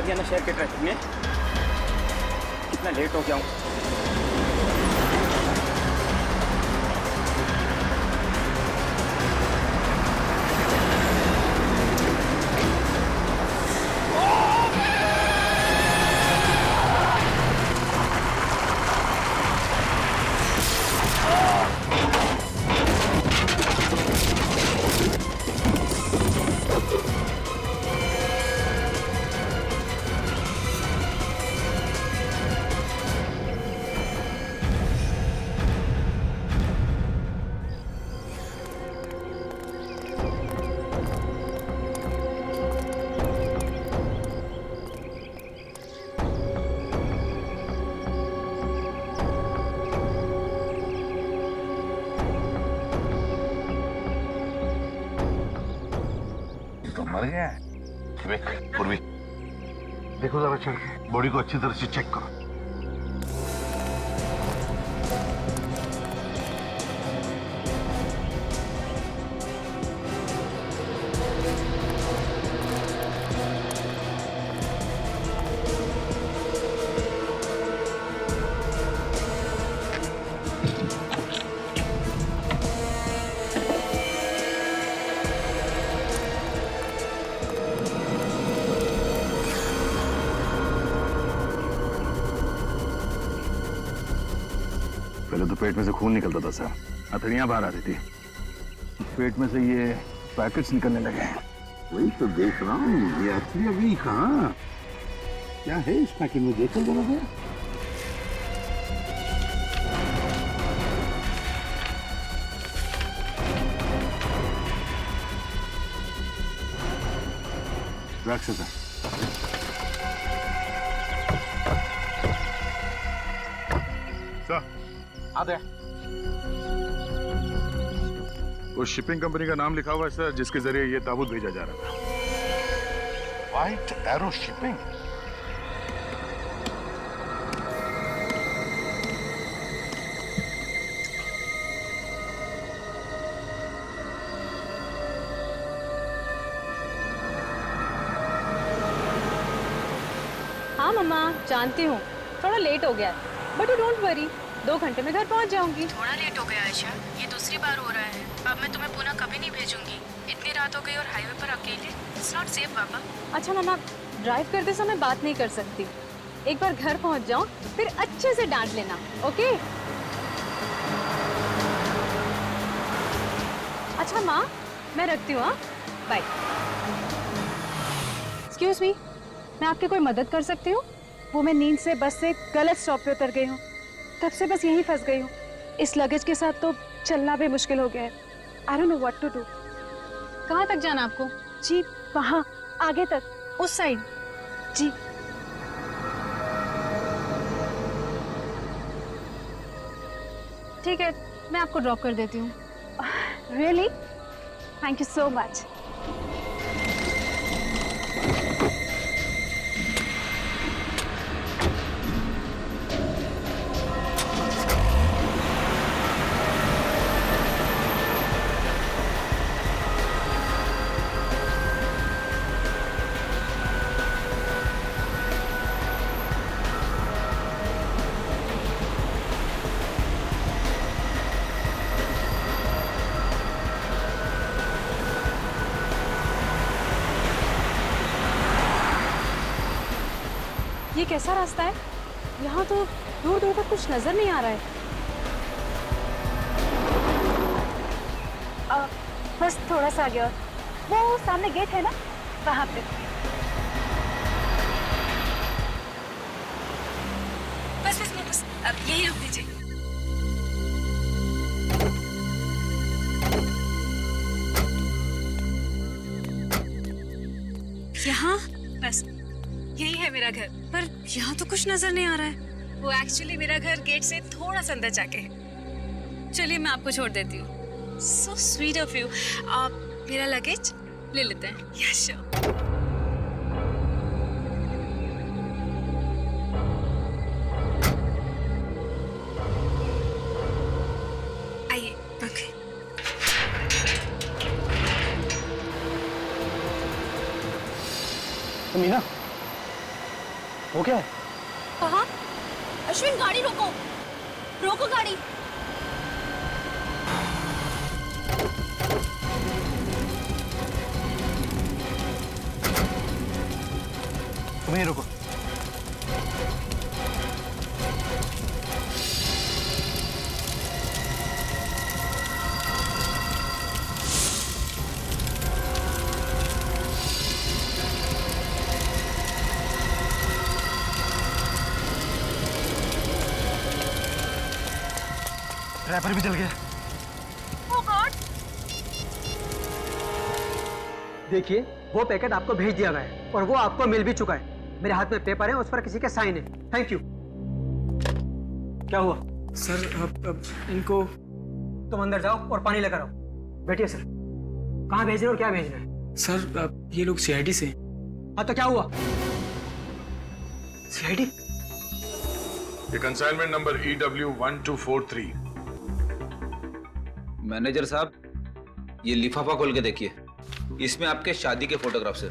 दिया ना शहर के ट्रैफिक ने। कितना लेट हो गया हूँ। मर गया है। पूर्वी देखो जरा चढ़ के बॉडी को अच्छी तरह से चेक करो। पहले तो पेट में से खून निकलता था सर, हथेलियां बाहर आती थी। पेट में से ये पैकेट्स निकलने लगे हैं। वही तो देख रहा हूँ, ये असली अभी कहाँ क्या है इस पैकेट में, देखो जरा सा। ड्रग्स है सर। आते उस शिपिंग कंपनी का नाम लिखा हुआ है सर, जिसके जरिए ये ताबूत भेजा जा रहा था। White arrow shipping. हाँ मम्मा, जानती हूँ थोड़ा लेट हो गया है, बट यू डोंट वरी, 2 घंटे में घर पहुँच जाऊंगी। थोड़ा लेट हो गया आयशा, ये दूसरी बार हो रहा है। अब मैं तुम्हें पुनः कभी नहीं भेजूंगी। इतनी रात हो गई और हाईवे पर अकेले, इट्स नॉट सेफ पापा। अच्छा मम्मा, ड्राइव करते समय बात नहीं कर सकती, एक बार घर पहुँच जाऊँ फिर अच्छे से डांट लेना, ओके? अच्छा माँ, मैं रखती हूँ, हाँ, बाय। एक्सक्यूज मी, मैं आपकी कोई मदद कर सकती हूँ? वो मैं नींद से बस से गलत स्टॉप पे उतर गई हूँ, तब से बस यहीं फंस गई हूँ। इस लगेज के साथ तो चलना भी मुश्किल हो गया है। I don't know what to do. कहाँ तक जाना आपको? जी वहाँ आगे तक, उस साइड। जी ठीक है, मैं आपको ड्रॉप कर देती हूँ। Really? Thank you so much. ये कैसा रास्ता है? यहाँ तो दूर दूर तक कुछ नजर नहीं आ रहा है। बस थोड़ा सा आगे और वो सामने गेट है ना, वहाँ पे। बस बस बस, अब यही रुक दीजिए। यहाँ बस यही है मेरा घर, पर यहाँ तो कुछ नजर नहीं आ रहा है। वो एक्चुअली मेरा घर गेट से थोड़ा सा अंदर जाके है। चलिए मैं आपको छोड़ देती हूँ। So sweet of you. आप मेरा लगेज ले लेते हैं। Yes sure. आइए, ओके। मीना, हो क्या है? कहाँ? अश्विन गाड़ी रोको, रोको गाड़ी। तुम ही रुको। ड्राइवर भी जल गया। देखिए, वो पैकेट आपको भेज दिया गया है और वो आपको मिल भी चुका है। मेरे हाथ में पेपर है, उस पर किसी के साइन है। Thank you. क्या हुआ? सर अब इनको तुम अंदर जाओ और पानी लेकर आओ। बैठिए सर। कहाँ भेज रहे हो और क्या भेजना है? सर अब ये लोग सीआईडी से। हाँ तो क्या हुआ? सीआईडी? ये कंसाइनमेंट नंबर EW1243। मैनेजर साहब, ये लिफाफा खोल के देखिए, इसमें आपके शादी के फोटोग्राफ्स है।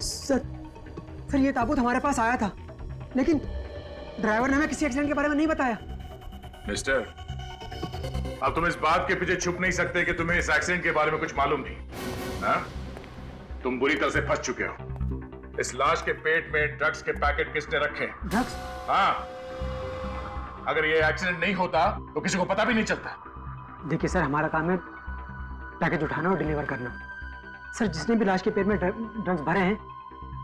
सर ये ताबूत हमारे पास आया था, लेकिन ड्राइवर ने हमें किसी एक्सीडेंट के बारे में नहीं बताया। मिस्टर, अब तुम इस बात के पीछे छुप नहीं सकते कि तुम्हें इस एक्सीडेंट के बारे में कुछ मालूम नहीं। हाँ? तुम बुरी तरह से फंस चुके हो। इस लाश के पेट में ड्रग्स के पैकेट किसने रखे? ड्रग्स? हाँ, अगर ये एक्सीडेंट नहीं होता तो किसी को पता भी नहीं चलता। देखिए सर, हमारा काम है पैकेज उठाना और डिलीवर करना। सर, जिसने भी लाश के पेट में ड्रग्स भरे हैं,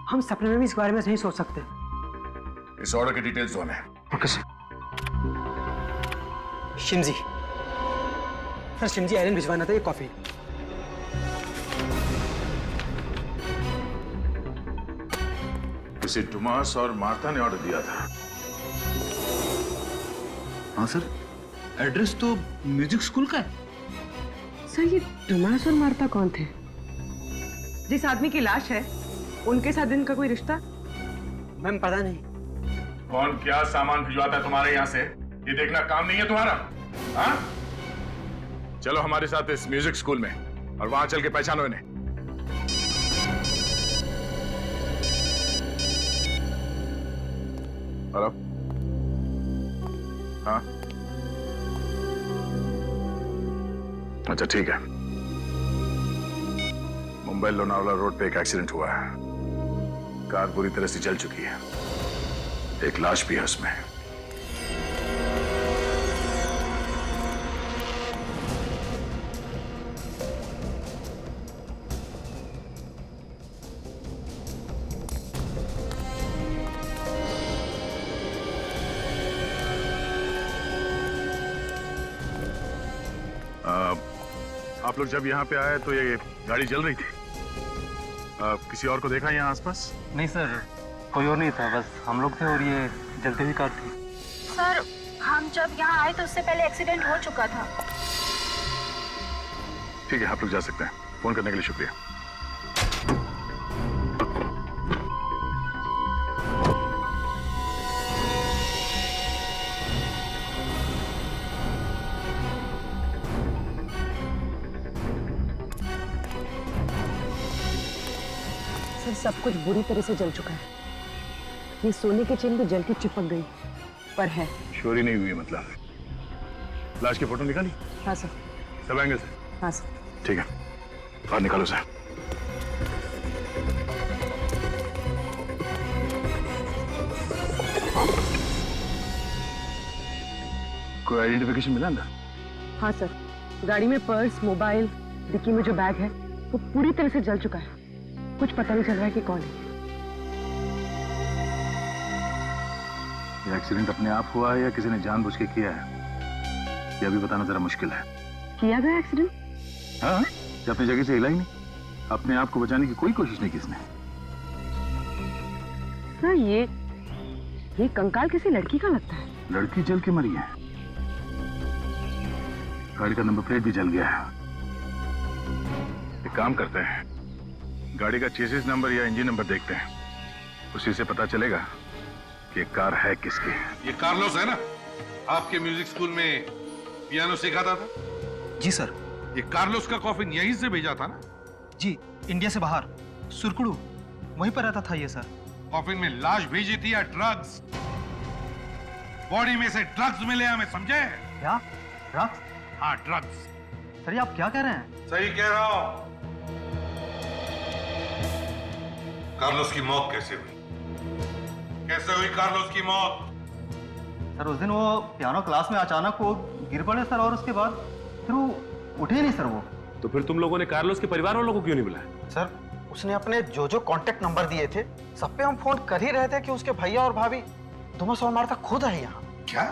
हम सपने में भी इस बारे में नहीं सोच सकते। इस ऑर्डर की डिटेल्स दो हमें। Okay sir. शिमजी सर, शिमजी आइलैंड भिजवाना था ये कॉफी। इसे टुमास और मार्था ने ऑर्डर दिया था। हाँ सर, एड्रेस तो म्यूजिक स्कूल का है। सर, ये टोमास और मार्था कौन थे? जिस आदमी की लाश है, उनके साथ इनका कोई रिश्ता? मैम पता नहीं। कौन क्या सामान भिजवाता है तुम्हारे यहाँ से, ये देखना काम नहीं है तुम्हारा? हाँ? चलो हमारे साथ इस म्यूजिक स्कूल में और वहां चल के पहचानो इन्हें। हेलो? हाँ? अच्छा ठीक है। मुंबई लोनावला रोड पे एक एक्सीडेंट हुआ है। कार पूरी तरह से जल चुकी है। एक लाश भी है उसमें। आप लोग जब यहाँ पे आए तो ये गाड़ी जल रही थी। किसी और को देखा यहाँ आसपास? नहीं सर, कोई और नहीं था, बस हम लोग थे और ये जलती हुई कार थी। सर, हम जब यहाँ आए तो उससे पहले एक्सीडेंट हो चुका था। ठीक है, आप लोग जा सकते हैं। फोन करने के लिए शुक्रिया। सर, सब कुछ बुरी तरह से जल चुका है। ये सोने की चेन भी जल के चिपक गई, पर है। चोरी नहीं हुई मतलब? लाश की फोटो निकाली? हाँ सर। सब एंगल से? हाँ सर। ठीक है, बाहर निकालो सर। कोई आइडेंटिफिकेशन मिला अंदर? हाँ सर, गाड़ी में पर्स, मोबाइल, डिक्की में जो बैग है वो पूरी तरह से जल चुका है। कुछ पता नहीं चल रहा है कि कौन है। ये एक्सीडेंट अपने आप हुआ है या किसी ने जानबूझ के किया है, ये अभी बताना जरा मुश्किल है। किया गया एक्सीडेंट? हाँ, ये अपनी जगह से हिला ही नहीं। अपने आप को बचाने की कोई कोशिश नहीं किसने। सर, ये कंकाल किसी लड़की का लगता है। लड़की जल के मरी है। गाड़ी का नंबर प्लेट भी जल गया है। एक काम करते हैं, गाड़ी का चेसिस नंबर या इंजन नंबर देखते हैं। उसी से पता चलेगा कि ये कार है किसकी। ये कार्लोस है ना, आपके म्यूजिक स्कूल में पियानो सिखाता था? जी सर। ये कार्लोस का कॉफिन यहीं से भेजा था ना? जी, इंडिया से बाहर सुरकुड़ू वहीं पर रहता था ये सर। कॉफिन में लाश भेजी थी या ड्रग्स? बॉडी में से ड्रग्स मिले हमें, समझे? क्या ड्रग्स? हाँ, ड्रग्स। सर ये आप क्या कह रहे हैं? सही कह रहा हूं। कार्लोस की मौत कैसे हुई? कैसे हुई कार्लोस की मौत? सर उस दिन वो पियानो क्लास में अचानक वो गिर पड़े सर, और उसके बाद फिर वो उठे ही नहीं सर वो। तो फिर तुम लोगों ने कार्लोस के परिवार वालों को क्यों नहीं बुलाया? सर उसने अपने जो जो कांटेक्ट नंबर दिए थे सब पे हम फोन कर ही रहे थे कि उसके भैया और भाभी थॉमस और मार्था खुद है यहाँ। क्या?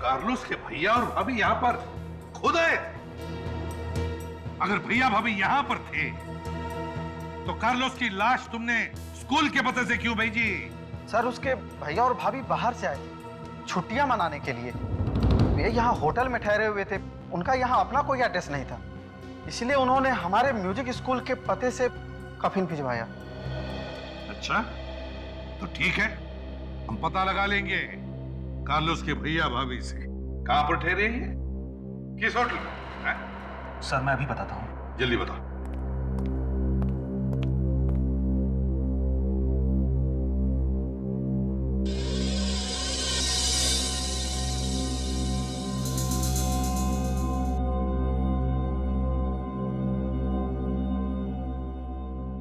कार्लोस के भैया और भाभी यहाँ पर खुद है? अगर भैया भाभी यहाँ पर थे तो कार्लोस की लाश तुमने स्कूल के पते से क्यों भेजी? सर उसके भैया और भाभी बाहर से आए थे छुट्टियां मनाने के लिए। वे यहाँ होटल में ठहरे हुए थे, उनका यहाँ अपना कोई एड्रेस नहीं था, इसलिए उन्होंने हमारे म्यूजिक स्कूल के पते से कफिन भिजवाया। अच्छा, तो ठीक है, हम पता लगा लेंगे कार्लोस के भैया भाभी से कहां पर ठहरे हैं, किस होटल में है? सर मैं अभी बताता हूँ। जल्दी बताओ।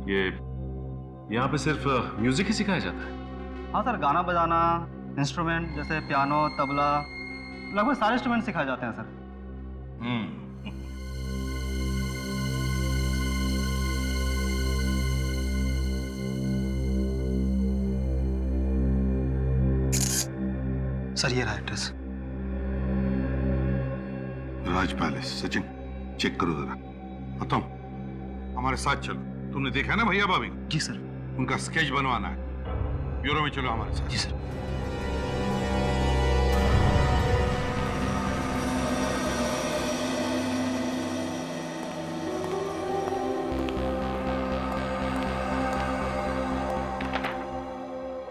ये यहाँ पे सिर्फ म्यूजिक ही सिखाया जाता है? हाँ सर, गाना बजाना, इंस्ट्रूमेंट जैसे पियानो, तबला, लगभग सारे इंस्ट्रूमेंट सिखाए जाते हैं सर। सर ये रहा एड्रेस। राज पैलेस। सचिन चेक करो जरा। तुम हमारे साथ चलो। तुमने देखा ना भैया भाभी? जी सर। उनका स्केच बनवाना है, ब्यूरो में चलो हमारे साथ। जी सर।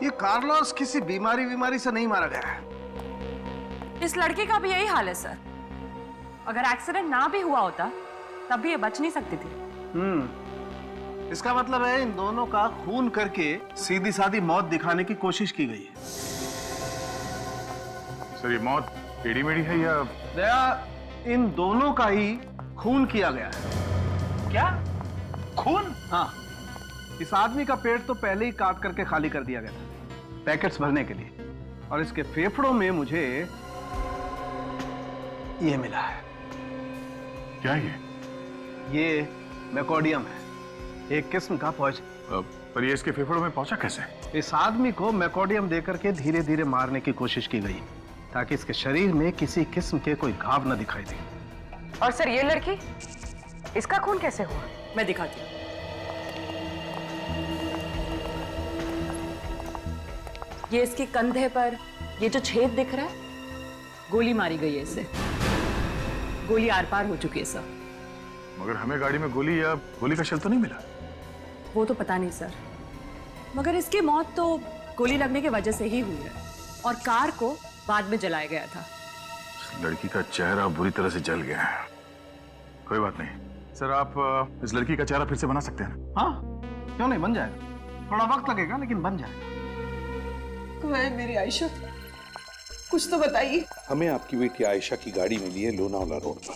ये कार्लोस किसी बीमारी से नहीं मारा गया है। इस लड़की का भी यही हाल है सर। अगर एक्सीडेंट ना भी हुआ होता तब भी ये बच नहीं सकती थी। इसका मतलब है इन दोनों का खून करके सीधी सादी मौत दिखाने की कोशिश की गई है। सर ये मौत टेढ़ी मेढ़ी है या? दया, इन दोनों का ही खून किया गया है। क्या खून? हाँ, इस आदमी का पेट तो पहले ही काट करके खाली कर दिया गया था पैकेट्स भरने के लिए, और इसके फेफड़ों में मुझे ये मिला है। क्या ये मैकोडियम है, एक किस्म का पॉइजन। पर ये इसके फेफड़ों में पहुंचा कैसे? इस आदमी को मैकोडियम देकर के धीरे धीरे मारने की कोशिश की गई ताकि इसके शरीर में किसी किस्म के कोई घाव न दिखाई दे। और सर ये लड़की, इसका खून कैसे हुआ? मैं दिखाती हूँ। ये इसके कंधे पर ये जो छेद दिख रहा है, गोली मारी गई है इसे। गोली आर पार हो चुकी है सर। मगर हमें गाड़ी में गोली या गोली का शल तो नहीं मिला। वो तो पता नहीं सर, मगर इसकी मौत तो गोली लगने की वजह से ही हुई है, और कार को बाद में जलाया गया था। लड़की का चेहरा बुरी तरह से जल गया है। कोई बात नहीं सर, आप इस लड़की का चेहरा फिर से बना सकते हैं? हाँ, क्यों नहीं, बन जाएगा। थोड़ा वक्त लगेगा लेकिन बन जाएगा। मेरी आयशा, कुछ तो बताइए। हमें आपकी बेटी आयशा की गाड़ी मिली है लोनावला रोड पर,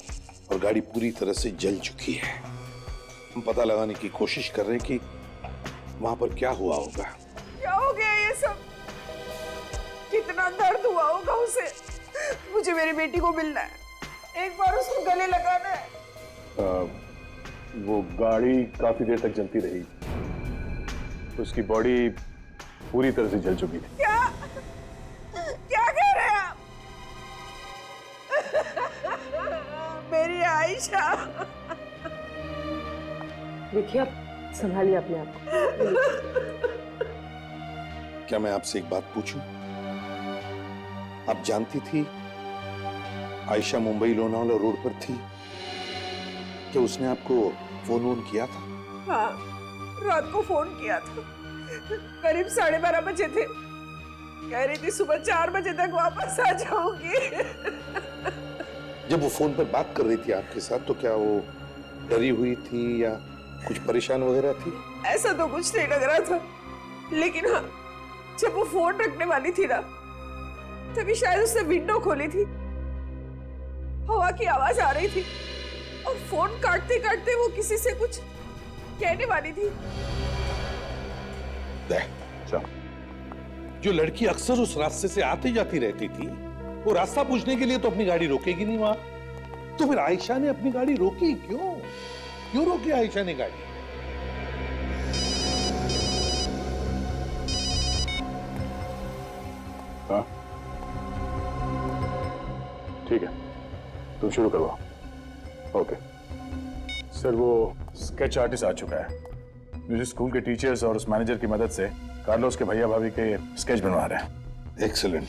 और गाड़ी पूरी तरह से जल चुकी है। हम पता लगाने की कोशिश कर रहे हैं कि वहां पर क्या हुआ होगा। क्या हो गया ये सब? कितना दर्द हुआ होगा उसे। मुझे मेरी बेटी को मिलना है, एक बार उसको गले लगाना है। वो गाड़ी काफी देर तक जलती रही, उसकी बॉडी पूरी तरह से जल चुकी थी। क्या क्या कह रहे हैं आप? मेरी आयशा। देखिए, आप संभालिए अपने आप को। क्या मैं आपसे एक बात पूछूं? आप जानती थी आयशा मुंबई लोनावला रोड पर थी? क्या उसने आपको फोन किया था? हाँ, रात को फोन किया था, करीब 12:30 बजे थे। कह रही थी सुबह 4 बजे तक वापस आ जाऊंगी। जब वो फोन पर बात कर रही थी आपके साथ तो क्या वो डरी हुई थी या कुछ परेशान वगैरह थी? ऐसा तो कुछ नहीं लग रहा था, लेकिन हाँ, जब वो फोन रखने वाली थी ना, तभी शायद उसने विंडो खोली थी, हवा की आवाज आ रही थी और फोन काटते काटते वो किसी से कुछ कहने वाली थी। जो लड़की अक्सर उस रास्ते से आती जाती रहती थी, वो रास्ता पूछने के लिए तो अपनी गाड़ी रोकेगी नहीं वहां। तो फिर आयशा ने अपनी गाड़ी रोकी क्यों? क्यों रोकी आयशा ने गाड़ी? हाँ ठीक है, तुम शुरू करवाओ। ओके सर, वो स्केच आर्टिस्ट आ चुका है। म्यूजिक स्कूल के टीचर्स और उस मैनेजर की मदद से कार्लोस के भैया भाभी के स्केच बनवा रहे हैं। एक्सीलेंट।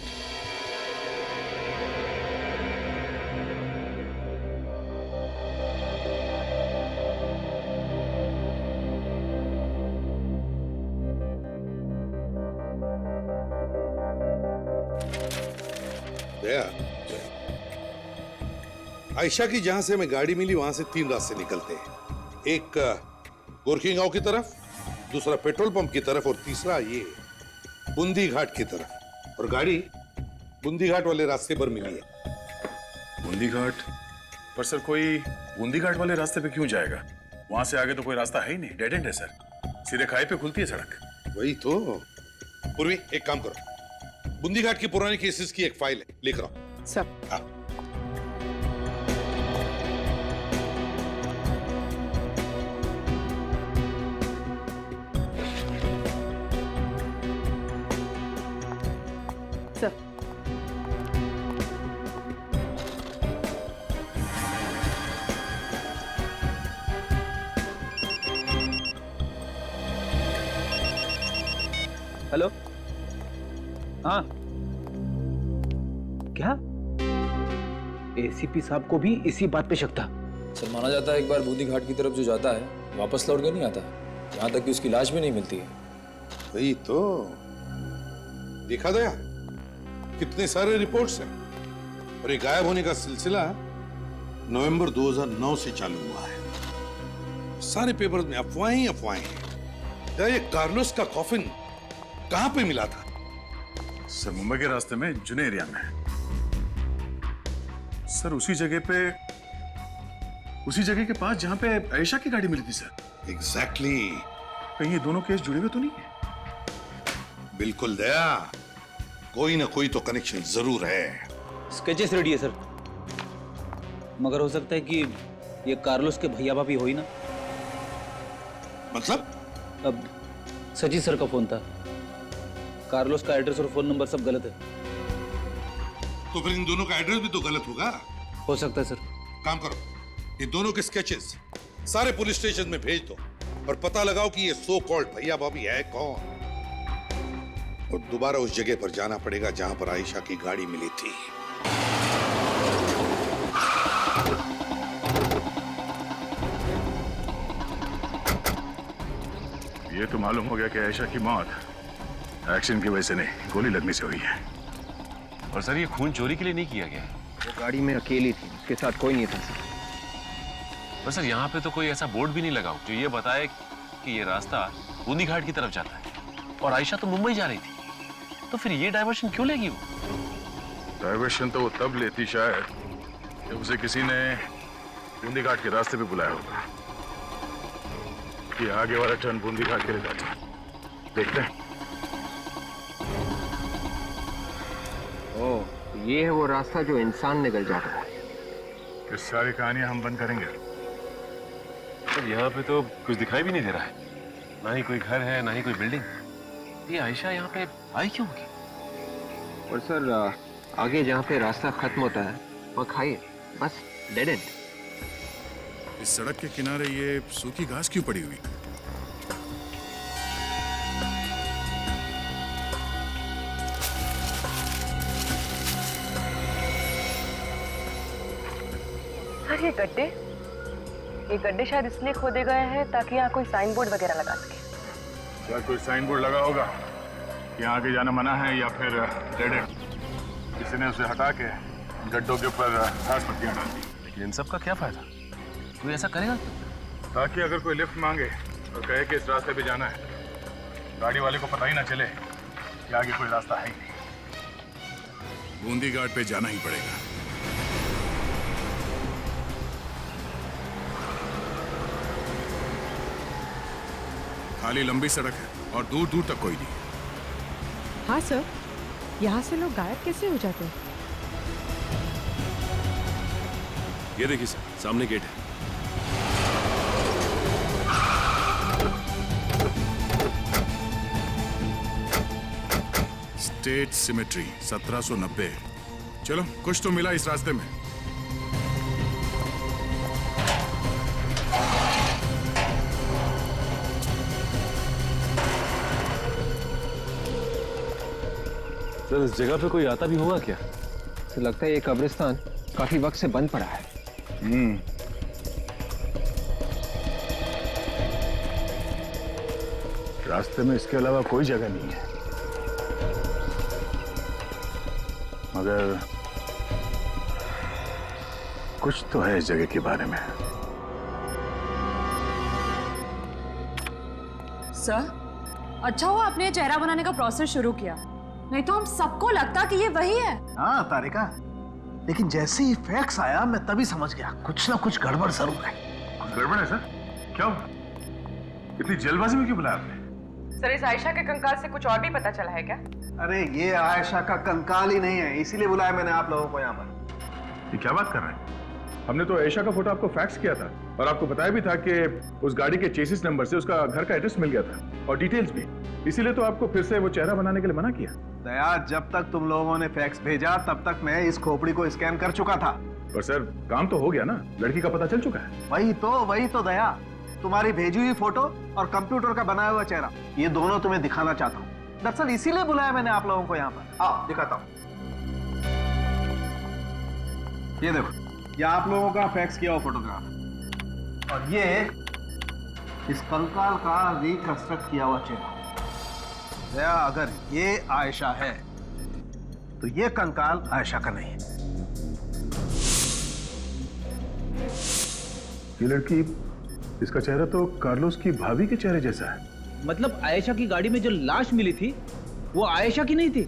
आयशा की जहां से हमें गाड़ी मिली वहां से 3 रास्ते निकलते हैं। एक गोरखी गांव की तरफ, दूसरा पेट्रोल पंप की तरफ और तीसरा ये बूंदी घाट की तरफ। और गाड़ी बूंदी घाट वाले रास्ते पर मिली है। बूंदी घाट पर सर, कोई बूंदी घाट वाले रास्ते पे क्यों जाएगा? वहां से आगे तो कोई रास्ता है ही नहीं, डेड एंड है सर। सीधे खाई पे खुलती है सड़क। वही तो। पूर्वी एक काम करो, बूंदी घाट की पुरानी केसेस की एक फाइल है, लिख रहा हूं। सब हाँ। सब हेलो, हाँ क्या? एसीपी साहब को भी इसी बात पे शक था। सर माना जाता है एक बार बूंदी घाट की तरफ जो जाता है वापस लौट के नहीं आता, यहाँ तक कि उसकी लाश भी नहीं मिलती है। वही तो। देखा दया, कितने सारे रिपोर्ट्स हैं और ये गायब होने का सिलसिला नवंबर 2009 से चालू हुआ है। सारे पेपर्स में अफवाहें ही अफवाहें हैं। ये कार्लोस का कॉफिन कहां पे मिला था? सर मुंबई के रास्ते में जुने एरिया में। सर उसी जगह के पास जहां पे आयशा की गाड़ी मिली थी सर। एग्जैक्टली। कहीं ये दोनों केस जुड़े हुए तो नहीं है? बिल्कुल दया, कोई ना कोई तो कनेक्शन जरूर है। स्केचेस रेडी है सर, मगर हो सकता है कि ये कार्लोस के भैया भाभी हो ही ना। मतलब? अब सचिन सर का फोन था, कार्लोस का एड्रेस और फोन नंबर सब गलत है। तो फिर इन दोनों का एड्रेस भी तो गलत होगा। हो सकता है सर। काम करो, ये दोनों के स्केचेस सारे पुलिस स्टेशन में भेज दो और पता लगाओ कि ये सो कॉल्ड भैया भाभी है कौन। और दोबारा उस जगह पर जाना पड़ेगा जहां पर आयशा की गाड़ी मिली थी। ये तो मालूम हो गया कि आयशा की मौत एक्सीडेंट की वजह से नहीं, गोली लगने से हुई है। और सर ये खून चोरी के लिए नहीं किया गया। वो गाड़ी में अकेली थी, उसके साथ कोई नहीं था सर। पर सर यहाँ पे तो कोई ऐसा बोर्ड भी नहीं लगा हो जो ये बताए कि ये रास्ता बूंदी घाट की तरफ जाता है और आयशा तो मुंबई जा रही थी। तो फिर ये डायवर्शन क्यों लेगी वो? डायवर्शन तो वो तब लेती शायद जब उसे किसी ने बूंदी घाट के रास्ते पे बुलाया होगा कि आगे वाला टर्न बूंदी घाट के लिए जाता है। देखते हैं। ओह, ये है वो रास्ता जो इंसान निकल जाता है। ये सारी कहानियां हम बंद करेंगे। सर यहाँ पे तो कुछ दिखाई भी नहीं दे रहा है, ना ही कोई घर है ना ही कोई बिल्डिंग। ये आयशा यहाँ पे आई क्यों होगी? और सर आगे जहाँ पे रास्ता खत्म होता है वहाँ खाई है, बस डेड एंड। इस सड़क के किनारे ये सूखी घास क्यों पड़ी हुई? सर ये गड्ढे शायद इसलिए खोदे गए हैं ताकि यहाँ कोई साइन बोर्ड वगैरह लगा सके। क्या कोई साइन बोर्ड लगा होगा कि यहाँ आगे जाना मना है, या फिर डेड एंड? किसी ने उसे हटा के गड्ढों के ऊपर घास पत्तियां डाल दी। लेकिन इन सब का क्या फायदा? कोई ऐसा करेगा? ताकि अगर कोई लिफ्ट मांगे और कहे कि इस रास्ते पे जाना है, गाड़ी वाले को पता ही ना चले कि आगे कोई रास्ता है ही नहीं। बूंदी घाट पे जाना ही पड़ेगा। खाली लंबी सड़क है और दूर दूर तक कोई नहीं। हाँ सर, यहाँ से लोग गायब कैसे हो जाते हैं? ये देखिए सर, सामने गेट है। State symmetry 1790। चलो, कुछ तो मिला इस रास्ते में। सर, इस जगह पे कोई आता भी होगा क्या? तो लगता है ये कब्रिस्तान काफी वक्त से बंद पड़ा है। रास्ते में इसके अलावा कोई जगह नहीं है, मगर कुछ तो है इस जगह के बारे में। सर, अच्छा हुआ आपने चेहरा बनाने का प्रोसेस शुरू किया, नहीं तो हम सबको लगता कि ये वही है। हाँ तारिका, लेकिन जैसे ही फैक्स आया मैं तभी समझ गया कुछ ना कुछ गड़बड़ जरूर है। गड़बड़ है सर? क्या हुआ? इतनी जल्दबाजी में क्यों बुलाया आपने? सर, इस आयशा के कंकाल से कुछ और भी पता चला है क्या? अरे ये आयशा का कंकाल ही नहीं है, इसीलिए बुलाया मैंने आप लोगों को यहाँ पर। ये क्या बात कर रहे हैं? हमने तो आयशा का फोटो आपको फैक्स किया था और आपको बताया भी था कि उस गाड़ी के चेसिस नंबर से उसका घर का एड्रेस मिल गया था और डिटेल्स भी। इसीलिए तो आपको फिर से वो चेहरा बनाने के लिए मना किया। दया, जब तक तुम लोगों ने फैक्स भेजा तब तक मैं इस खोपड़ी को स्कैन कर चुका था। पर सर, काम तो हो गया ना, लड़की का पता चल चुका है। वही तो दया, तुम्हारी भेजी हुई फोटो और कंप्यूटर का बनाया हुआ चेहरा, ये दोनों तुम्हें दिखाना चाहता हूँ। दरअसल इसीलिए बुलाया मैंने आप लोगों को यहाँ पर। आओ दिखाता हूँ। ये देखो, ये आप लोगों का फैक्स किया हुआ फोटोग्राफ और ये इस कंकाल का रिकंस्ट्रक्ट किया हुआ चेहरा। दया, अगर ये आयशा है तो ये कंकाल आयशा का नहीं है। ये लड़की, इसका चेहरा तो कार्लोस की भाभी के चेहरे जैसा है। मतलब आयशा की गाड़ी में जो लाश मिली थी वो आयशा की नहीं थी,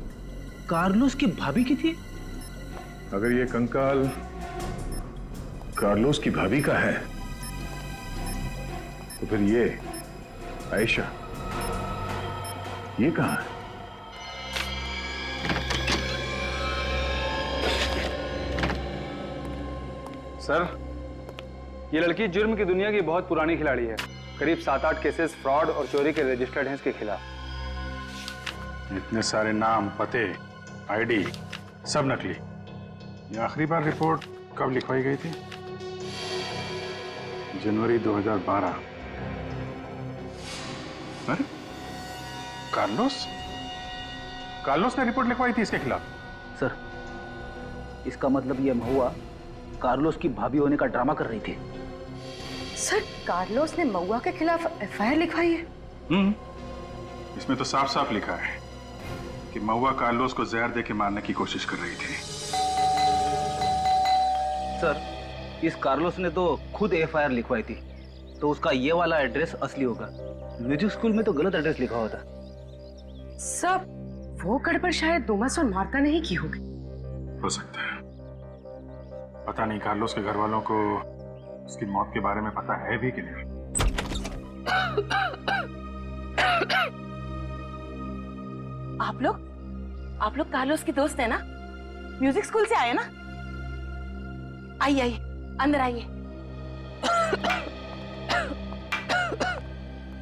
कार्लोस की भाभी की थी। अगर ये कंकाल कार्लोस की भाभी का है तो फिर ये आयशा ये कहां है? सर, ये लड़की जुर्म की दुनिया की बहुत पुरानी खिलाड़ी है। करीब 7-8 केसेस फ्रॉड और चोरी के रजिस्टर्ड हैं इसके खिलाफ। इतने सारे नाम, पते, आईडी सब नकली। ये आखिरी बार रिपोर्ट कब लिखवाई गई थी? जनवरी 2012। अरे, कार्लोस ने रिपोर्ट लिखवाई थी इसके खिलाफ? सर, इसका मतलब ये महुआ कार्लोस की भाभी होने का ड्रामा कर रही थी। सर, कार्लोस ने महुआ के खिलाफ एफआईआर लिखवाई है? इसमें तो साफ साफ लिखा है कि महुआ कार्लोस को जहर दे के मारने की कोशिश कर रही थी। सर, इस कार्लोस ने तो खुद एफआईआर लिखवाई थी, तो उसका ये वाला एड्रेस असली होगा। म्यूजिक स्कूल में तो गलत एड्रेस लिखा होता। सब वो गड़बड़ शायद डोमस और मार्ता ने ही की होगी। हो सकता है, पता नहीं कार्लोस के घर वालों को उसकी मौत के बारे में पता है भी कि नहीं। आप लोग कार्लोस की दोस्त है ना? म्यूजिक स्कूल से आए ना? आइए अंदर आइए।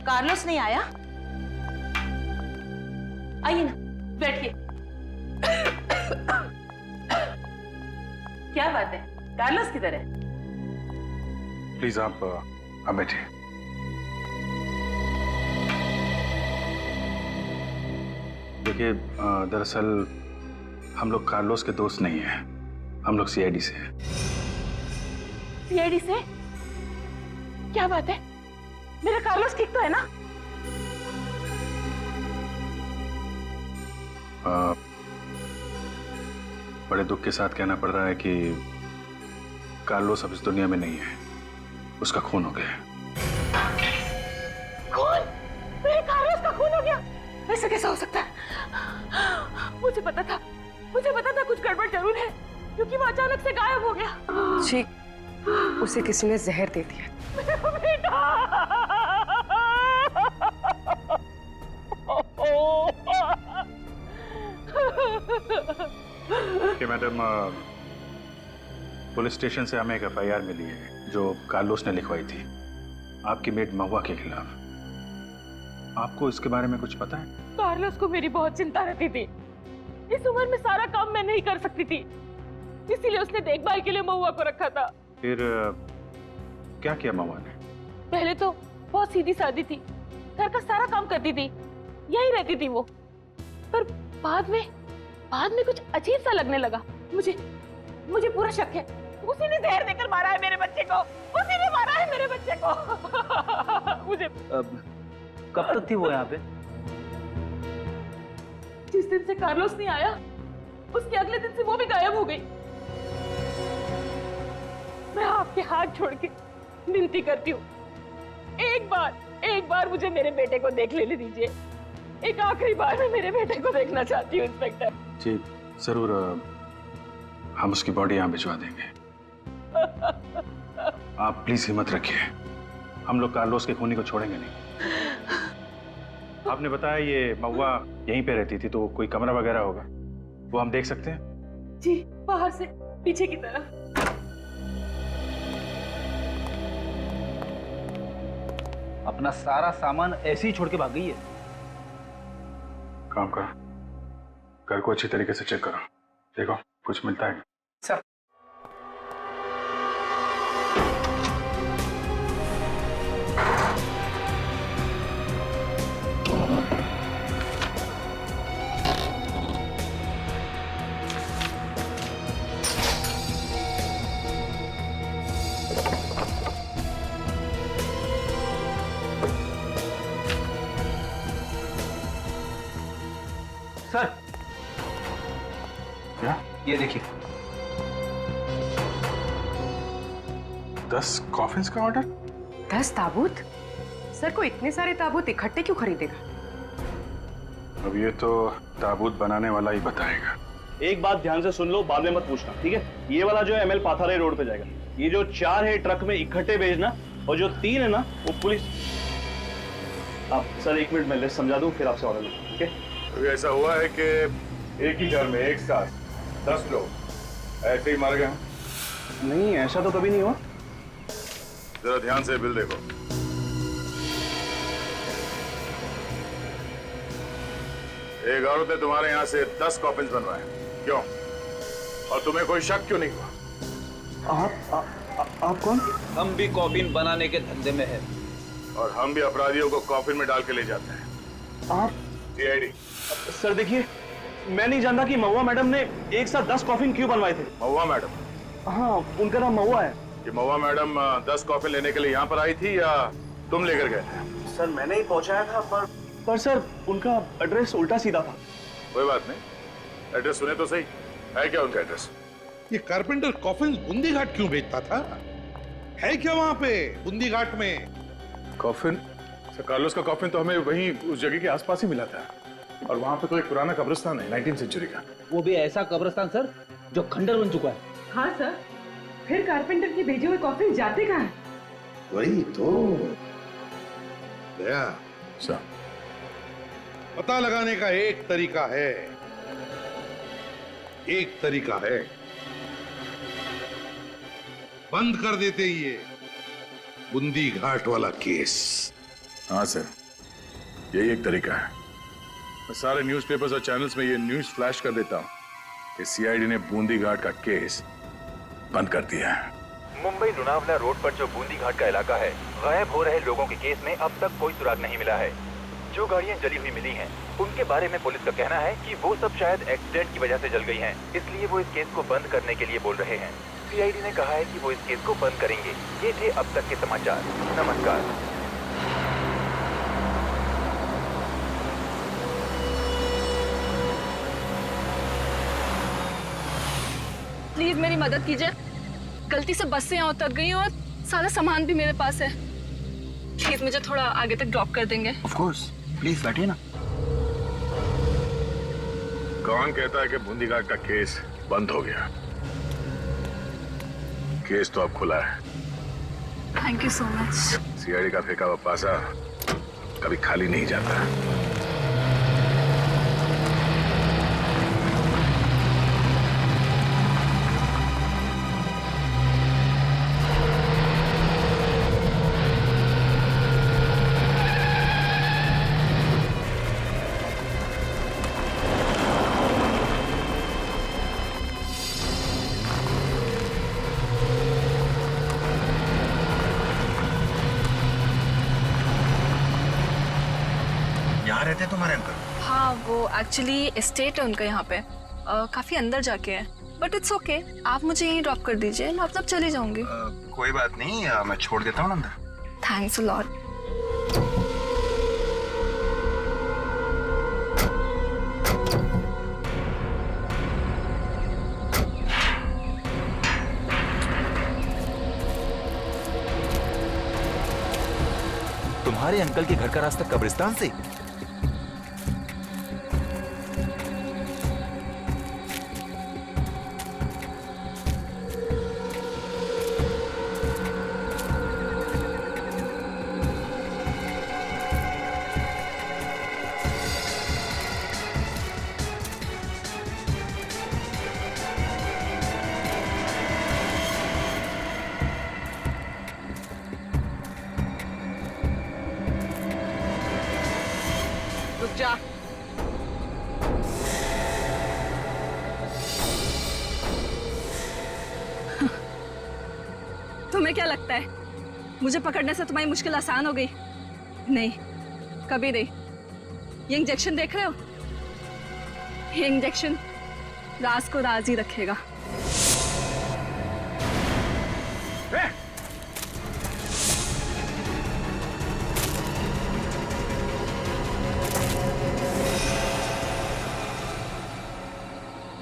कार्लोस नहीं आया? आइए ना, बैठिए। क्या बात है, कार्लोस किधर है? प्लीज आप बैठिए। देखिए, दरअसल हम लोग कार्लोस के दोस्त नहीं हैं, हम लोग सीआईडी से हैं। सीआईडी से? क्या बात है, मेरा कार्लोस ठीक तो है ना? बड़े दुख के साथ कहना पड़ रहा है कि कार्लोस अब इस दुनिया में नहीं है, उसका खून हो गया है। खून? मेरे कार्लोस का खून हो गया? ऐसा कैसा हो सकता है? मुझे पता था कुछ गड़बड़ जरूर है, क्योंकि वो अचानक से गायब हो गया। जी, उसे किसी ने जहर दे दिया। मेरा बेटा! कि मैडम, पुलिस स्टेशन से हमें एक एफआईआर मिली है जो कार्लोस ने लिखवाई थी आपकी मेड महुआ के खिलाफ। आपको इसके बारे में कुछ पता है? कार्लोस को मेरी बहुत चिंता रहती थी। इस उम्र में सारा काम मैं नहीं कर सकती थी, इसीलिए उसने देखभाल के लिए महुआ को रखा था। फिर क्या किया महुआ ने? पहले तो बहुत सीधी सादी थी, घर का सारा काम करती थी, यही रहती थी वो। पर बाद में कुछ अजीब सा लगने लगा। मुझे पूरा शक है उसी ने जहर देकर मारा है मेरे बच्चे को। उसी ने मारा है मेरे बच्चे को। मुझे कब तक थी वो यहाँ पे? जिस दिन से कार्लोस नहीं आया, उसके अगले दिन से वो भी गायब हो गई। मैं आपके हाथ छोड़ के विनती करती हूँ, एक बार मुझे मेरे बेटे को देख लेने दीजिए। एक आखिरी बार मैं मेरे बेटे को देखना चाहती हूँ इंस्पेक्टर। जी जरूर, हम उसकी बॉडी यहाँ भिजवा देंगे। आप प्लीज हिम्मत रखिए, हम लोग कार्लोस के खूनी को छोड़ेंगे नहीं। आपने बताया ये महुआ यहीं पे रहती थी, तो कोई कमरा वगैरह होगा, वो हम देख सकते हैं? जी, बाहर से पीछे की तरफ। अपना सारा सामान ऐसे ही छोड़ के भाग गई है। काम करो, घर को अच्छी तरीके से चेक करो, देखो कुछ मिलता है। सर, सर, क्या? ये देखिए, 10 कॉफिन्स का ऑर्डर। 10 ताबूत? सर को इतने सारे ताबूत इकट्ठे क्यों खरीदेगा? अब ये तो ताबूत बनाने वाला ही बताएगा। एक बात ध्यान से सुन लो, बाद में मत पूछना, ठीक है? ये वाला जो है ML पाथारे रोड पे जाएगा। ये जो 4 है ट्रक में इकट्ठे भेजना, और जो 3 है ना वो पुलिस। आप सर 1 मिनट में लिस्ट समझा दूं, फिर आपसे ऑर्डर लूं, ठीक है? तो ऐसा हुआ है कि एक ही घर में एक साथ 10 लोग ऐसे ही मर गए? नहीं, ऐसा तो कभी नहीं हुआ। जरा ध्यान से बिल देखो। एक औरत ने तुम्हारे यहाँ से 10 कॉफिन्स बनवाए, क्यों? और तुम्हें कोई शक क्यों नहीं हुआ? आप कौन? हम भी कॉफिन बनाने के धंधे में है, और हम भी अपराधियों को कॉफिन में डाल के ले जाते हैं। आप? CID। सर देखिए, मैं नहीं जानता कि महुआ मैडम ने एक साथ 10 कॉफिन क्यों बनवाए थे। महुआ मैडम? हाँ, उनका नाम महुआ है। कि महुआ मैडम 10 कॉफिन लेने के लिए यहाँ पर आई थी या तुम लेकर गए थे? सर मैंने ही पहुंचाया था, पर सर उनका एड्रेस उल्टा सीधा था। कोई बात नहीं, एड्रेस सुने तो सही, है क्या उनका एड्रेस? ये कारपेंटर कॉफिन्स बूंदी घाट क्यों बेचता था? है क्या वहां पे बूंदी घाट में? कॉफिन? सर कार्लोस का कॉफिन तो हमें वहीं उस जगह के आसपास ही मिला था, और वहां पे तो एक पुराना कब्रिस्तान है 19th सेंचुरी का। वो भी ऐसा कब्रिस्तान सर जो खंडर बन चुका है। हाँ सर, फिर कारपेंटर के भेजे हुए कॉफिन जाते कहाँ हैं? वही तो दया। सर, पता लगाने का एक तरीका है, बंद कर देते ही ये बूंदी घाट वाला केस। हाँ सर, यही एक तरीका है। मैं सारे न्यूज़पेपर्स और चैनल्स में ये न्यूज़ फ्लैश कर देता हूँ कि CID ने बूंदी घाट का केस बंद कर दिया है। मुंबई लोनावला रोड पर जो बूंदी घाट का इलाका है, गायब हो रहे लोगों के केस में अब तक कोई सुराग नहीं मिला है। जो गाड़ियां जली हुई मिली हैं, उनके बारे में पुलिस का कहना है कि वो सब शायद एक्सीडेंट की वजह से जल गई हैं, इसलिए वो इस केस को बंद करने के लिए बोल रहे हैं। CID ने कहा है कि वो इस केस को बंद करेंगे। ये थे अब तक के समाचार। नमस्कार। प्लीज मेरी मदद कीजिए। गलती से बस से यहाँ उतर गई हूँ और सारा सामान भी मेरे पास है। प्लीज मुझे थोड़ा आगे तक ड्रॉप कर देंगे? ऑफ कोर्स, प्लीज बैठिए ना। कौन कहता है कि बूंदी घाट का केस बंद हो गया? केस तो अब खुला है। Thank you so much. CID का फेंका हुआ पासा कभी खाली नहीं जाता। यहाँ रहते हैं तुम्हारे अंकल? हाँ, वो एक्चुअली एस्टेट है उनका यहाँ पे, काफी अंदर जाके है। बट इट्स ओके, आप मुझे यहीं ड्रॉप कर दीजिए, मैं तब चली जाऊंगी। कोई बात नहीं, मैं छोड़ देता हूँ अंदर। Thanks a lot. तुम्हारे अंकल के घर का रास्ता कब्रिस्तान से? रुक जा। तुम्हें क्या लगता है मुझे पकड़ने से तुम्हारी मुश्किल आसान हो गई? नहीं, कभी नहीं। ये इंजेक्शन देख रहे हो? ये इंजेक्शन राज को राज ही रखेगा।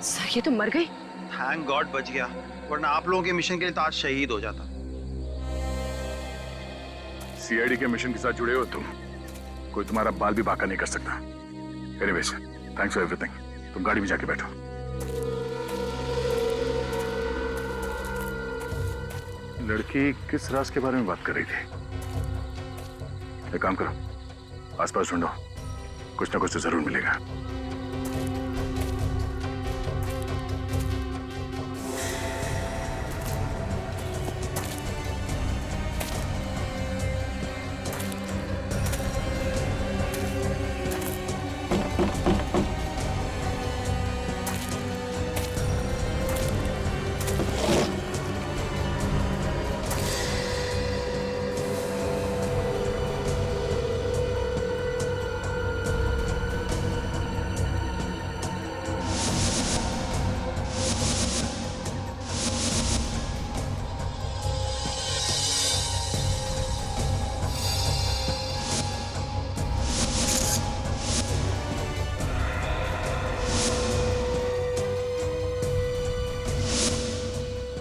सर, ये तो मर गई। थैंक गॉड बच गया, वरना आप लोगों के मिशन के लिए तो आज शहीद हो जाता। सीआईडी के मिशन के साथ जुड़े हो तुम, कोई तुम्हारा बाल भी बांका नहीं कर सकता। Anyways, thanks for everything. तुम गाड़ी में जाके बैठो। लड़की किस राज के बारे में बात कर रही थी? एक काम करो, आसपास ढूंढो, कुछ ना कुछ तो जरूर मिलेगा।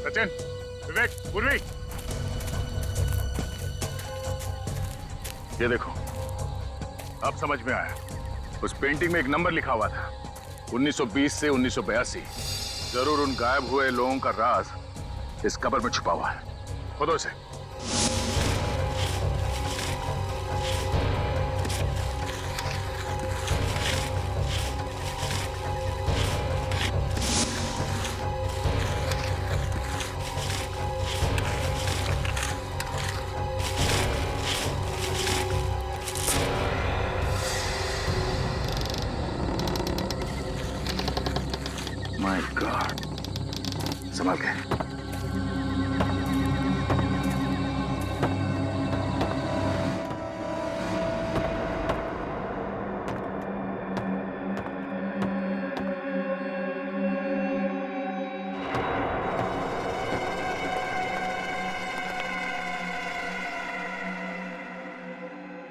सचिन, विवेक, पूर्वी, ये देखो, अब समझ में आया। उस पेंटिंग में एक नंबर लिखा हुआ था, 1920 से 1982। जरूर उन गायब हुए लोगों का राज इस कब्र में छुपा हुआ है। खोदो इसे। माय गॉड, संभाल के।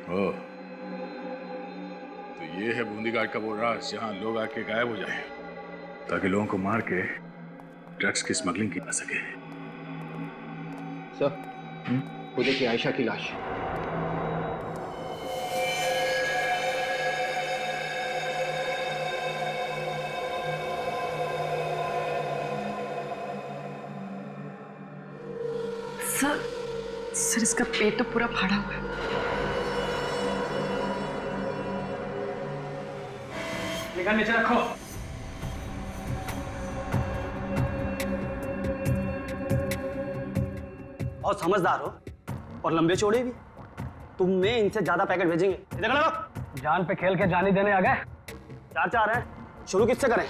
ओ, तो ये है बूंदी घाट का वो राज जहां लोग आके गायब हो जाए, ताकि लोगों को मार के ड्रग्स की स्मगलिंग की जा सके। सर, वो देखिए आयशा की लाश। सर इसका पेट तो पूरा फाड़ा हुआ है। निकाल नीचे रखो। बहुत समझदार हो और लंबे चौड़े भी। तुम्हें इनसे ज्यादा पैकेट भेजेंगे। इधर खड़े जान पे खेल के जान ही देने आ गए। चार हैं। शुरू किससे करें?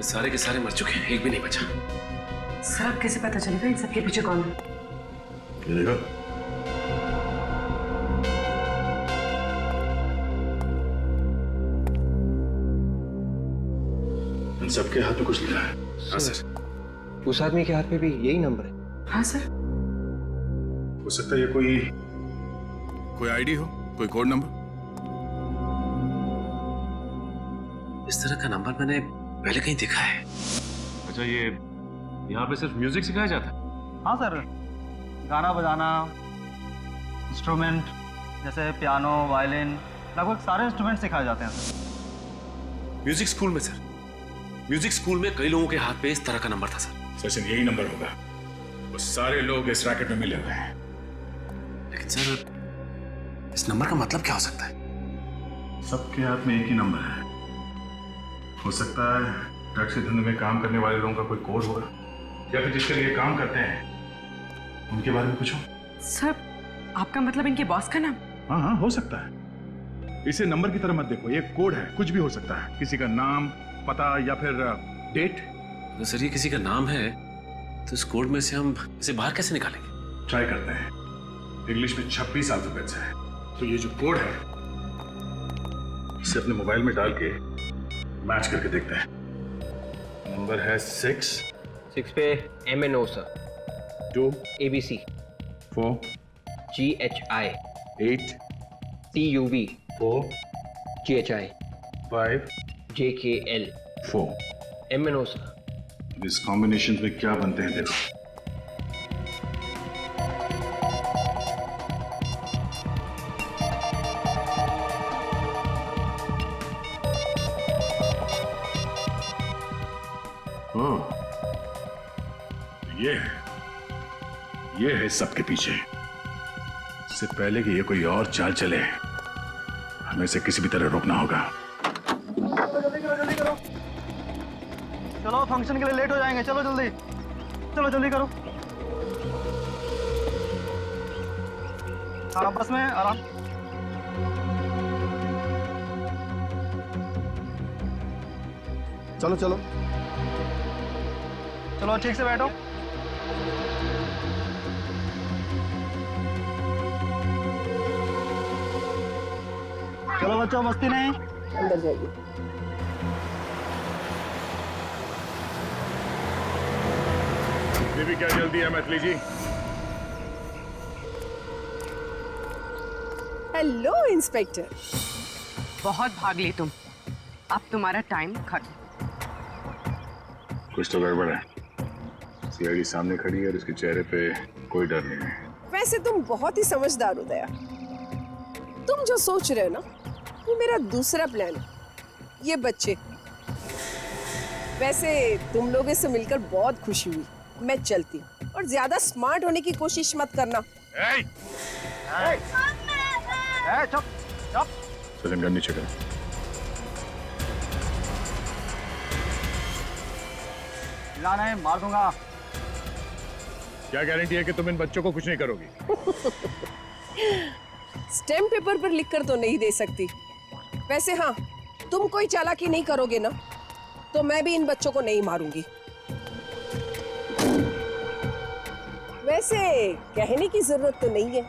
सारे के सारे मर चुके हैं, एक भी नहीं बचा। सर अब कैसे पता चलेगा इन सबके पीछे कौन है? ये देखो, इन सबके हाथ में कुछ लिखा है। हाँ सर। उस आदमी के हाथ में भी यही नंबर है। हाँ सर। हो सकता है ये कोई आईडी हो, कोई कोड नंबर। इस तरह का नंबर मैंने पहले कहीं देखा है। अच्छा, ये यहाँ पे सिर्फ म्यूजिक सिखाया जाता है? हाँ सर, गाना बजाना, इंस्ट्रूमेंट जैसे पियानो, वायलिन, लगभग सारे इंस्ट्रूमेंट सिखाए जाते हैं सर। म्यूजिक स्कूल में सर? म्यूजिक स्कूल में कई लोगों के हाथ पे इस तरह का नंबर था सर। सचिन, यही नंबर होगा। वो सारे लोग इस रैकेट में मिले हुए हैं। लेकिन सर, इस नंबर का मतलब क्या हो सकता है? सबके हाथ में एक ही नंबर है। हो सकता है ड्रग्स के धंधे में काम करने वाले लोगों का कोई कोड होगा, या फिर जिसके लिए काम करते हैं उनके बारे में पूछो। सर, आपका मतलब इनके बॉस का नाम? हाँ हाँ, हो सकता है। इसे नंबर की तरह मत देखो, ये कोड है, कुछ भी हो सकता है। किसी का नाम, पता या फिर डेट। तो सर, ये किसी का नाम है तो इस कोड में से हम इसे बाहर कैसे निकालेंगे? ट्राई करते हैं। इंग्लिश में 26 अल्फाबेट्स है, तो ये जो कोड है इसे अपने मोबाइल में डाल के मैच करके देखते हैं। नंबर है 6 पे MNO sir, 2 ABC, 4 GHI, 8 TUV, 4 GHI, 5 JKL, 4। MNO sir. अब इस कॉम्बिनेशन में क्या बनते हैं देखो। ये है सबके पीछे। इससे पहले कि ये कोई और चाल चले, हमें इसे किसी भी तरह रोकना होगा। जल्दी करो। चलो, फंक्शन के लिए लेट हो जाएंगे। चलो जल्दी, चलो जल्दी करो। हाँ, बस में आराम। चलो चलो चलो, ठीक से बैठो। चलो बच्चों, मस्ती नहीं, अंदर जाइए। ये भी क्या जल्दी है मैथिली जी? Hello inspector. बहुत भाग ली तुम, अब तुम्हारा टाइम खत्म। कुछ तो गड़बड़ है। सीआईडी सामने खड़ी है और इसके चेहरे पे कोई डर नहीं है। वैसे तुम बहुत ही समझदार हो दया। तुम जो सोच रहे हो ना, वो मेरा दूसरा प्लान है, ये बच्चे। वैसे तुम लोगों से मिलकर बहुत खुशी हुई। मैं चलती हूँ और ज्यादा स्मार्ट होने की कोशिश मत करना। चुप चुप। सचिन गन नीचे करो। चिल्लाना है मार दूंगा। क्या गारंटी है कि तुम इन बच्चों को कुछ नहीं करोगी? स्टैम्प पेपर पर लिखकर तो नहीं दे सकती। वैसे हाँ, तुम कोई चालाकी नहीं करोगे ना, तो मैं भी इन बच्चों को नहीं मारूंगी। वैसे कहने की जरूरत तो नहीं है,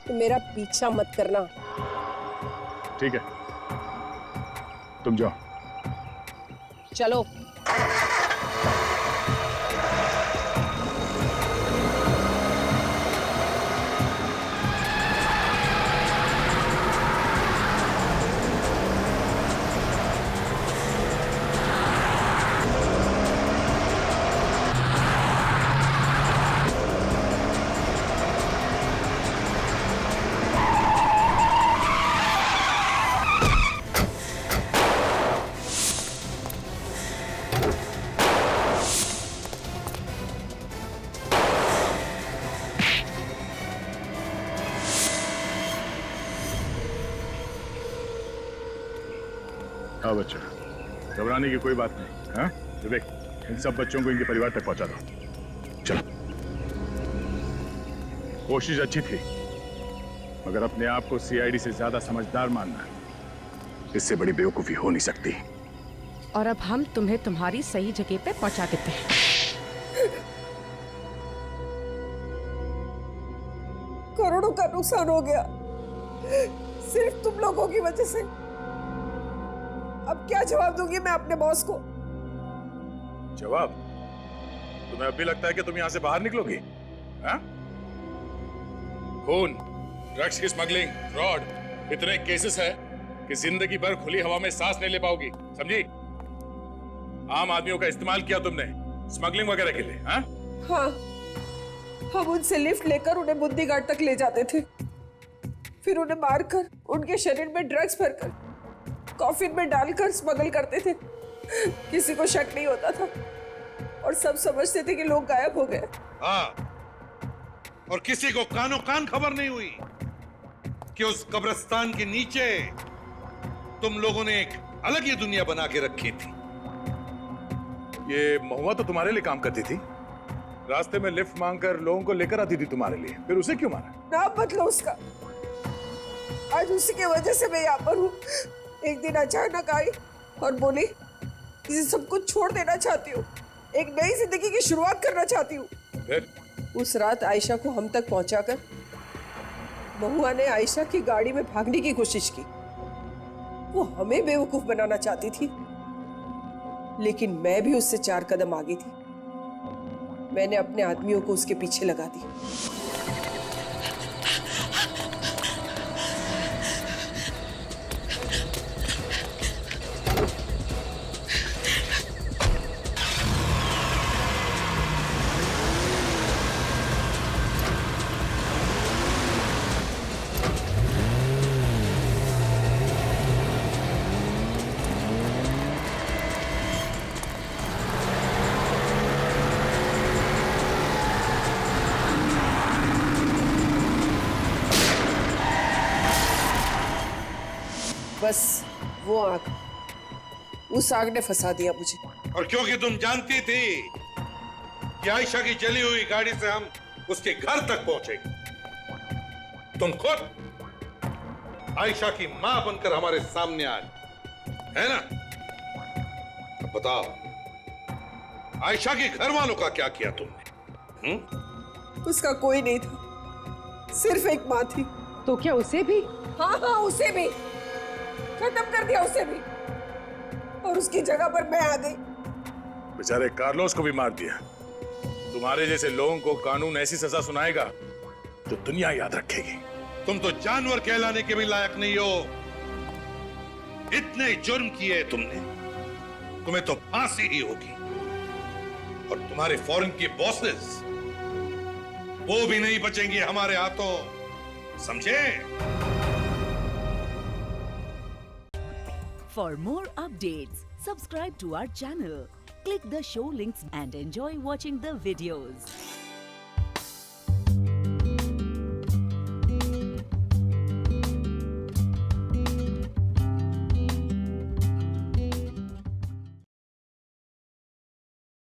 तो मेरा पीछा मत करना। ठीक है, तुम जाओ। चलो। हाँ बच्चा, घबराने की कोई बात नहीं। हाँ विवेक, इन सब बच्चों को इनके परिवार तक पहुंचा दो। चलो। कोशिश अच्छी थी, मगर अपने आप को सीआईडी से ज्यादा समझदार मानना, इससे बड़ी बेवकूफी हो नहीं सकती। और अब हम तुम्हें तुम्हारी सही जगह पे पहुंचा देते हैं। करोड़ों का नुकसान हो गया सिर्फ तुम लोगों की वजह से। अब क्या जवाब दूंगी मैं अपने बॉस को? जवाब? तुम्हें अब भी लगता है कि तुम यहां से बाहर निकलोगी? हाँ? खून, ड्रग्स की स्मगलिंग, फ्रॉड, इतने केसेस हैं कि जिंदगी भर खुली हवा में सांस नहीं ले पाओगी, समझी? आम आदमियों का इस्तेमाल किया तुमने स्मगलिंग वगैरह के लिए। हाँ? हाँ, हम उनसे लिफ्ट लेकर उन्हें बुंदी घाट तक ले जाते थे, फिर उन्हें मारकर उनके शरीर में ड्रग्स भरकर कॉफिन में डालकर स्मगल करते थे। किसी को शक नहीं होता था और सब समझते थे कि लोग गायब हो गए। हाँ, और किसी को कानो कान खबर नहीं हुई कि उस कब्रिस्तान के नीचे तुम लोगों ने एक अलग ही दुनिया बना के रखी थी। ये महुआ तो तुम्हारे लिए काम करती थी, रास्ते में लिफ्ट मांगकर लोगों को लेकर आती थी तुम्हारे लिए, फिर उसे क्यों मारा? नाम बदलो उसका। आज उसी की वजह से मैं यहाँ पर हूँ। एक दिन अचानक आई और बोली कि सब कुछ छोड़ देना चाहती हूँ, एक नई जिंदगी की शुरुआत करना चाहती हूँ। उस रात आयशा को हम तक पहुंचाकर महुआ ने आयशा की गाड़ी में भागने की कोशिश की। वो हमें बेवकूफ बनाना चाहती थी, लेकिन मैं भी उससे 4 कदम आगे थी। मैंने अपने आदमियों को उसके पीछे लगा दी। बस वो आग, उस आग ने फंसा दिया मुझे। और क्योंकि तुम जानती थी कि आयशा की जली हुई गाड़ी से हम उसके घर तक पहुंचेंगे, तुम खुद आयशा की मां बनकर हमारे सामने आए, है ना? अब बताओ, आयशा के घर वालों का क्या किया तुमने? उसका कोई नहीं था, सिर्फ एक मां थी। तो क्या उसे भी? हाँ हाँ, उसे भी खत्म कर दिया, उसे भी। और उसकी जगह पर मैं आ गई। बेचारे कार्लोस को भी मार दिया। तुम्हारे जैसे लोगों को कानून ऐसी सजा सुनाएगा तो दुनिया याद रखेगी। तुम तो जानवर कहलाने के भी लायक नहीं हो। इतने जुर्म किए तुमने, तुम्हें तो फांसी ही होगी। और तुम्हारे फॉरेन के बॉसेस वो भी नहीं बचेंगे हमारे हाथों, समझे? For more updates, subscribe to our channel, click the show links and enjoy watching the videos.